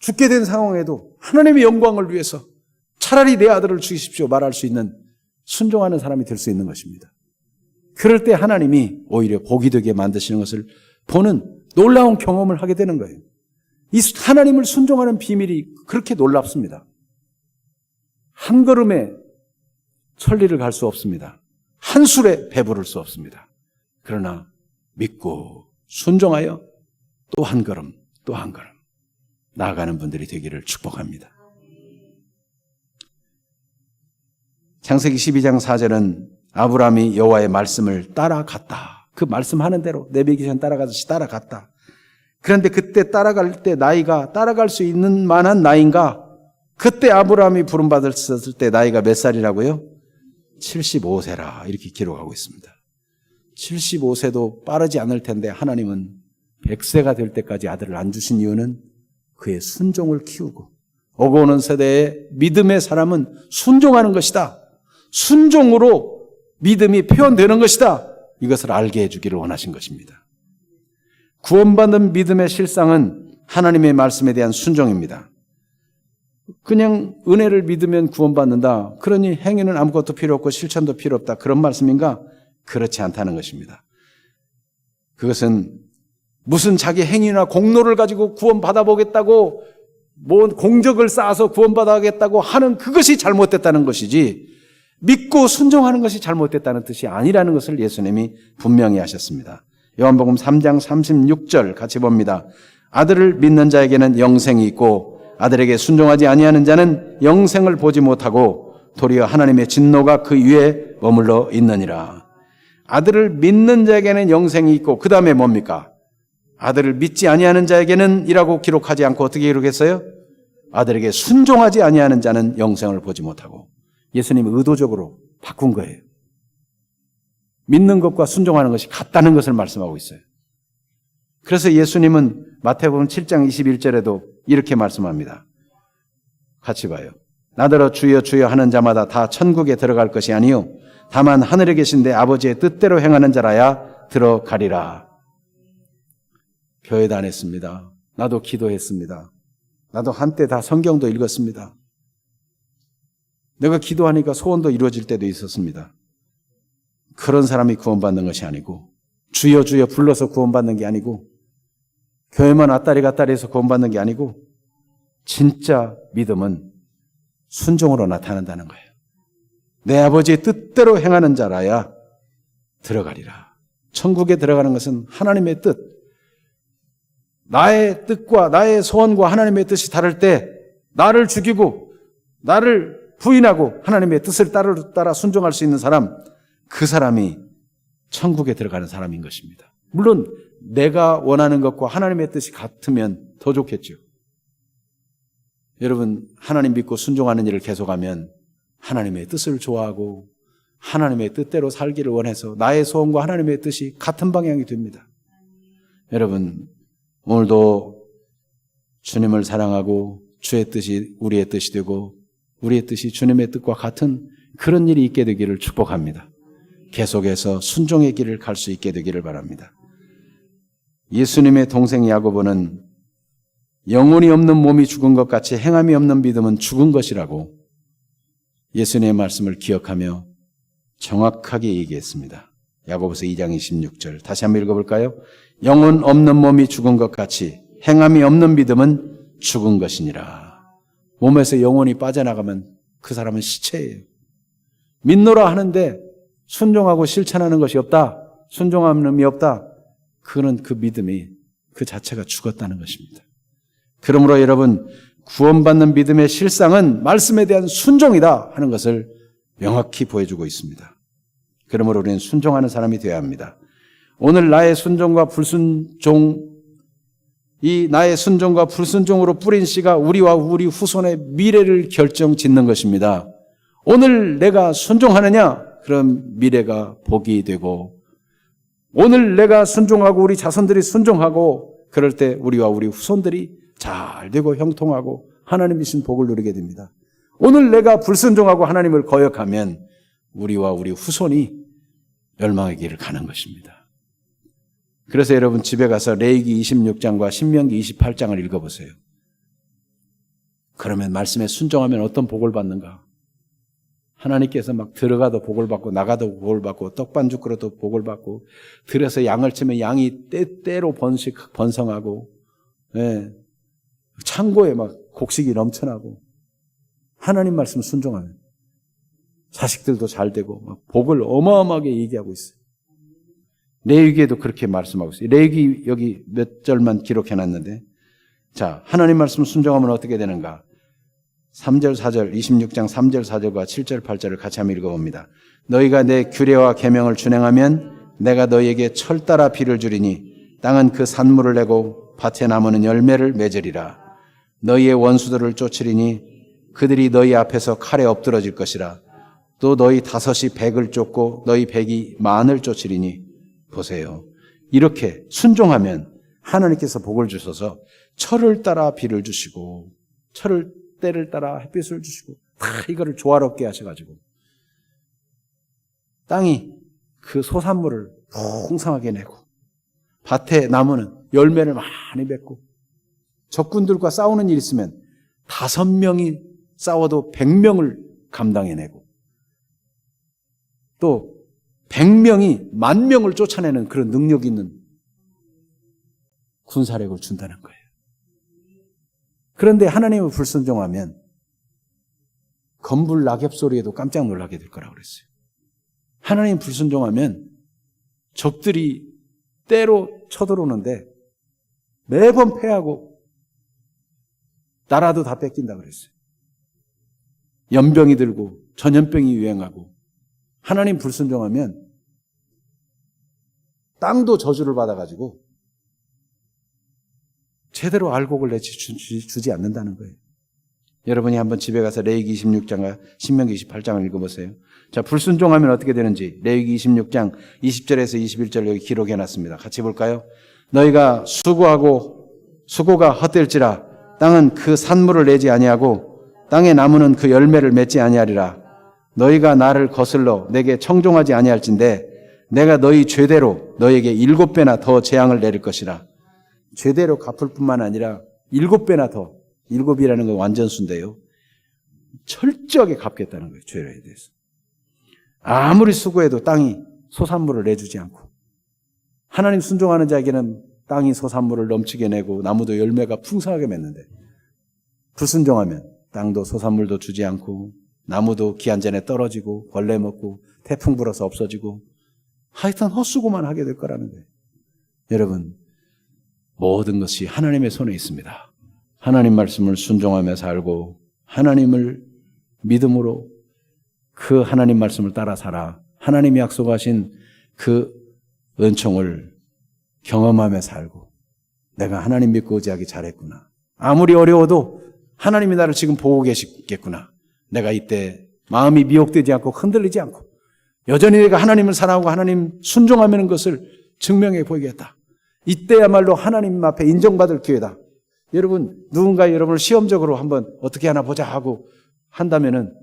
죽게 된 상황에도 하나님의 영광을 위해서 차라리 내 아들을 주십시오 말할 수 있는 순종하는 사람이 될 수 있는 것입니다. 그럴 때 하나님이 오히려 복이 되게 만드시는 것을 보는 놀라운 경험을 하게 되는 거예요. 이 하나님을 순종하는 비밀이 그렇게 놀랍습니다. 한 걸음에 천리를 갈 수 없습니다. 한 술에 배부를 수 없습니다. 그러나 믿고 순종하여 또 한 걸음 또 한 걸음 나아가는 분들이 되기를 축복합니다. 창세기 12장 4절은 아브라함이 여호와의 말씀을 따라갔다. 그 말씀하는 대로 내비게이션 따라가듯이 따라갔다. 그런데 그때 따라갈 때 나이가 따라갈 수 있는 만한 나이인가? 그때 아브라함이 부름받았을 때 나이가 몇 살이라고요? 75세라 이렇게 기록하고 있습니다. 75세도 빠르지 않을 텐데 하나님은 100세가 될 때까지 아들을 안 주신 이유는 그의 순종을 키우고 오고 오는 세대의 믿음의 사람은 순종하는 것이다. 순종으로 믿음이 표현되는 것이다. 이것을 알게 해주기를 원하신 것입니다. 구원받는 믿음의 실상은 하나님의 말씀에 대한 순종입니다. 그냥 은혜를 믿으면 구원받는다. 그러니 행위는 아무것도 필요 없고 실천도 필요 없다. 그런 말씀인가? 그렇지 않다는 것입니다. 그것은 무슨 자기 행위나 공로를 가지고 구원받아보겠다고 뭔 공적을 쌓아서 구원받아야겠다고 하는 그것이 잘못됐다는 것이지 믿고 순종하는 것이 잘못됐다는 뜻이 아니라는 것을 예수님이 분명히 하셨습니다. 요한복음 3장 36절 같이 봅니다. 아들을 믿는 자에게는 영생이 있고 아들에게 순종하지 아니하는 자는 영생을 보지 못하고 도리어 하나님의 진노가 그 위에 머물러 있느니라. 아들을 믿는 자에게는 영생이 있고 그 다음에 뭡니까? 아들을 믿지 아니하는 자에게는 이라고 기록하지 않고 어떻게 기록했어요? 아들에게 순종하지 아니하는 자는 영생을 보지 못하고. 예수님이 의도적으로 바꾼 거예요. 믿는 것과 순종하는 것이 같다는 것을 말씀하고 있어요. 그래서 예수님은 마태복음 7장 21절에도 이렇게 말씀합니다. 같이 봐요. 나더러 주여 주여 하는 자마다 다 천국에 들어갈 것이 아니요 다만 하늘에 계신 내 아버지의 뜻대로 행하는 자라야 들어가리라. 교회도 안 했습니다. 나도 기도했습니다. 나도 한때 다 성경도 읽었습니다. 내가 기도하니까 소원도 이루어질 때도 있었습니다. 그런 사람이 구원받는 것이 아니고 주여 주여 불러서 구원받는 게 아니고 교회만 왔다리 갔다리 해서 구원받는 게 아니고 진짜 믿음은 순종으로 나타난다는 거예요. 내 아버지의 뜻대로 행하는 자라야 들어가리라. 천국에 들어가는 것은 하나님의 뜻, 나의 뜻과 나의 소원과 하나님의 뜻이 다를 때 나를 죽이고 나를 부인하고 하나님의 뜻을 따라 순종할 수 있는 사람, 그 사람이 천국에 들어가는 사람인 것입니다. 물론 내가 원하는 것과 하나님의 뜻이 같으면 더 좋겠죠. 여러분, 하나님 믿고 순종하는 일을 계속하면 하나님의 뜻을 좋아하고 하나님의 뜻대로 살기를 원해서 나의 소원과 하나님의 뜻이 같은 방향이 됩니다. 여러분, 오늘도 주님을 사랑하고 주의 뜻이 우리의 뜻이 되고 우리의 뜻이 주님의 뜻과 같은 그런 일이 있게 되기를 축복합니다. 계속해서 순종의 길을 갈 수 있게 되기를 바랍니다. 예수님의 동생 야고보는 영혼이 없는 몸이 죽은 것 같이 행함이 없는 믿음은 죽은 것이라고 예수님의 말씀을 기억하며 정확하게 얘기했습니다. 야고보서 2장 26절 다시 한번 읽어볼까요? 영혼 없는 몸이 죽은 것 같이 행함이 없는 믿음은 죽은 것이니라. 몸에서 영혼이 빠져나가면 그 사람은 시체예요. 믿노라 하는데 순종하고 실천하는 것이 없다. 순종함이 없다. 그는 그 믿음이 그 자체가 죽었다는 것입니다. 그러므로 여러분, 구원받는 믿음의 실상은 말씀에 대한 순종이다 하는 것을 명확히 보여주고 있습니다. 그러므로 우리는 순종하는 사람이 되어야 합니다. 오늘 나의 순종과 불순종, 이 나의 순종과 불순종으로 뿌린 씨가 우리와 우리 후손의 미래를 결정짓는 것입니다. 오늘 내가 순종하느냐? 그럼 미래가 복이 되고, 오늘 내가 순종하고 우리 자손들이 순종하고 그럴 때 우리와 우리 후손들이 잘 되고 형통하고 하나님이 주신 복을 누리게 됩니다. 오늘 내가 불순종하고 하나님을 거역하면 우리와 우리 후손이 멸망의 길을 가는 것입니다. 그래서 여러분 집에 가서 레위기 26장과 신명기 28장을 읽어보세요. 그러면 말씀에 순종하면 어떤 복을 받는가? 하나님께서 막 들어가도 복을 받고 나가도 복을 받고 떡반죽 그릇도 복을 받고 들여서 양을 치면 양이 때때로 번성하고, 예, 창고에 막 곡식이 넘쳐나고 하나님 말씀 순종하면 자식들도 잘 되고 막 복을 어마어마하게 얘기하고 있어요. 레위기에도 그렇게 말씀하고 있어요. 레위기 여기 몇 절만 기록해놨는데, 자, 하나님 말씀 순종하면 어떻게 되는가? 3절 4절 26장 3절 4절과 7절 8절을 같이 한번 읽어봅니다. 너희가 내 규례와 계명을 준행하면 내가 너희에게 철 따라 비를 주리니 땅은 그 산물을 내고 밭에 나무는 열매를 맺으리라. 너희의 원수들을 쫓으리니 그들이 너희 앞에서 칼에 엎드러질 것이라. 또 너희 5이 100을 쫓고 너희 100이 10,000을 쫓으리니 보세요. 이렇게 순종하면 하나님께서 복을 주셔서 철을 따라 비를 주시고 철을 때를 따라 햇빛을 주시고 다 이거를 조화롭게 하셔가지고 땅이 그 소산물을 풍성하게 내고 밭에 나무는 열매를 많이 맺고 적군들과 싸우는 일이 있으면 5명이 싸워도 100명을 감당해내고 또 100명이 10,000명을 쫓아내는 그런 능력 있는 군사력을 준다는 거예요. 그런데 하나님을 불순종하면 건불 낙엽 소리에도 깜짝 놀라게 될 거라고 그랬어요. 하나님 불순종하면 적들이 때로 쳐들어오는데 매번 패하고 나라도 다 뺏긴다고 그랬어요. 연병이 들고 전염병이 유행하고 하나님 불순종하면 땅도 저주를 받아가지고 제대로 알곡을 주지 않는다는 거예요. 여러분이 한번 집에 가서 레위기 26장과 신명기 28장을 읽어보세요. 자, 불순종하면 어떻게 되는지 레위기 26장 20절에서 21절 여기 기록해놨습니다. 같이 볼까요? 너희가 수고가 헛될지라 땅은 그 산물을 내지 아니하고 땅의 나무는 그 열매를 맺지 아니하리라. 너희가 나를 거슬러 내게 청종하지 아니할진대 내가 너희 죄대로 너희에게 7배나 더 재앙을 내릴 것이라. 죄대로 갚을 뿐만 아니라 7배나 더, 7이라는 건 완전수인데요. 철저하게 갚겠다는 거예요. 죄에 대해서. 아무리 수고해도 땅이 소산물을 내주지 않고 하나님 순종하는 자에게는 땅이 소산물을 넘치게 내고 나무도 열매가 풍성하게 맺는데 불순종하면 땅도 소산물도 주지 않고 나무도 기한 전에 떨어지고 벌레 먹고 태풍 불어서 없어지고 하여튼 헛수고만 하게 될 거라는 거예요. 여러분, 모든 것이 하나님의 손에 있습니다. 하나님 말씀을 순종하며 살고 하나님을 믿음으로 그 하나님 말씀을 따라 살아 하나님이 약속하신 그 은총을 경험하며 살고 내가 하나님 믿고 의지하기 잘했구나. 아무리 어려워도 하나님이 나를 지금 보고 계시겠구나. 내가 이때 마음이 미혹되지 않고 흔들리지 않고 여전히 내가 하나님을 사랑하고 하나님 순종하는 것을 증명해 보이겠다. 이때야말로 하나님 앞에 인정받을 기회다. 여러분, 누군가 여러분을 시험적으로 한번 어떻게 하나 보자 하고 한다면은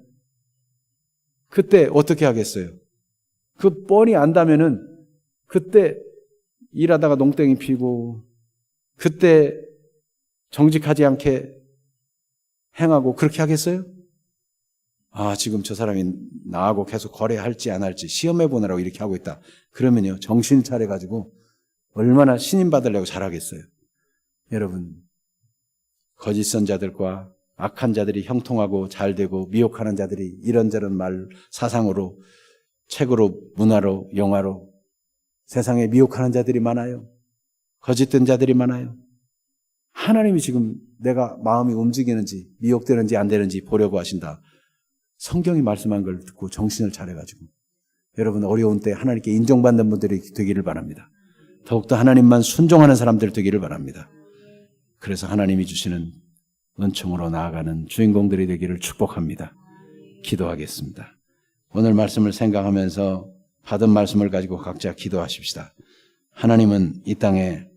그때 어떻게 하겠어요? 그 뻔히 안다면은 그때 일하다가 농땡이 피고 그때 정직하지 않게 행하고 그렇게 하겠어요? 아, 지금 저 사람이 나하고 계속 거래할지 안 할지 시험해 보느라고 이렇게 하고 있다. 그러면요, 정신 차려가지고 얼마나 신임 받으려고 잘하겠어요. 여러분, 거짓 선자들과 악한 자들이 형통하고 잘되고 미혹하는 자들이 이런저런 말 사상으로 책으로 문화로 영화로 세상에 미혹하는 자들이 많아요. 거짓된 자들이 많아요. 하나님이 지금 내가 마음이 움직이는지 미혹되는지 안 되는지 보려고 하신다. 성경이 말씀한 걸 듣고 정신을 차려가지고 여러분 어려운 때 하나님께 인정받는 분들이 되기를 바랍니다. 더욱더 하나님만 순종하는 사람들 되기를 바랍니다. 그래서 하나님이 주시는 은총으로 나아가는 주인공들이 되기를 축복합니다. 기도하겠습니다. 오늘 말씀을 생각하면서 받은 말씀을 가지고 각자 기도하십시다. 하나님은 이 땅에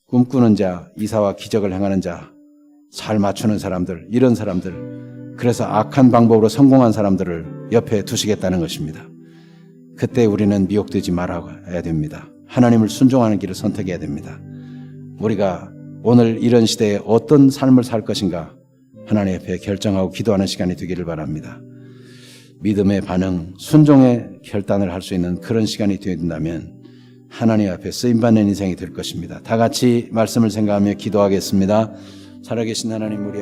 꿈꾸는 자, 이사와 기적을 행하는 자, 잘 맞추는 사람들, 이런 사람들, 그래서 악한 방법으로 성공한 사람들을 옆에 두시겠다는 것입니다. 그때 우리는 미혹되지 말아야 됩니다. 하나님을 순종하는 길을 선택해야 됩니다. 우리가 오늘 이런 시대에 어떤 삶을 살 것인가 하나님 앞에 결정하고 기도하는 시간이 되기를 바랍니다. 믿음의 반응, 순종의 결단을 할 수 있는 그런 시간이 된다면 하나님 앞에 쓰임받는 인생이 될 것입니다. 다 같이 말씀을 생각하며 기도하겠습니다. 살아계신 하나님, 우리